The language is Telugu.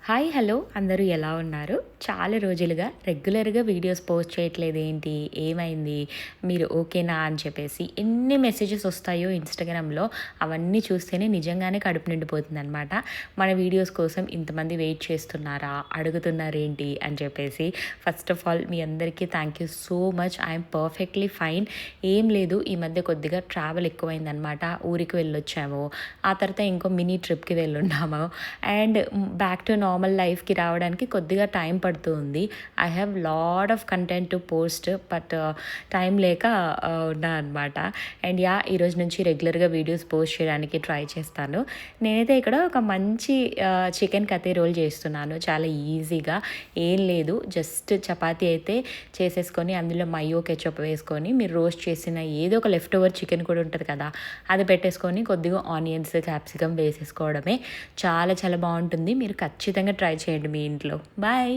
హాయ్ హలో అందరూ ఎలా ఉన్నారు? చాలా రోజులుగా రెగ్యులర్‌గా వీడియోస్ పోస్ట్ చేయట్లేదు ఏంటి? ఏమైంది? మీరు ఓకేనా? అని చెప్పేసి ఎన్ని మెసేజెస్ వస్తాయో ఇన్‌స్టాగ్రామ్‌లో అవన్నీ చూస్తేనే నిజంగానే కడుపు నిండిపోతుందనమాట. మన వీడియోస్ కోసం ఇంతమంది వెయిట్ చేస్తున్నారా? అడుగుతున్నారేంటి? అని చెప్పేసి. ఫస్ట్ ఆఫ్ ఆల్ మీ అందరికీ thank you so much. I'm perfectly fine. ఏం లేదు, ఈ మధ్య కొద్దిగా ట్రావెల్ ఎక్కువైందనమాట. ఊరికి వెళ్ళొచ్చాము. ఆ తర్వాత ఇంకో మినీ ట్రిప్‌కి వెళ్ళున్నాము. అండ్ బ్యాక్ టు నార్మల్ లైఫ్‌కి రావడానికి కొద్దిగా టైం పడుతూ ఉంది. I have lot of content to post but time లేక ఉన్నా అనమాట. అండ్ ఈరోజు నుంచి రెగ్యులర్‌గా వీడియోస్ పోస్ట్ చేయడానికి ట్రై చేస్తాను. నేనైతే ఇక్కడ ఒక మంచి చికెన్ కర్రీ రోల్ చేస్తున్నాను. చాలా ఈజీగా. ఏం లేదు, జస్ట్ చపాతీ అయితే చేసేసుకొని అందులో మయో కెచప్ వేసుకొని మీరు రోస్ట్ చేసిన ఏదో ఒక లెఫ్ట్ ఓవర్ చికెన్ కూడా ఉంటుంది కదా, అది పెట్టేసుకొని కొద్దిగా ఆనియన్స్, క్యాప్సికమ్ వేసేసుకోవడమే. చాలా చాలా బాగుంటుంది. మీరు ఖచ్చితంగా ట్రై చేయండి మీ ఇంట్లో. బాయ్.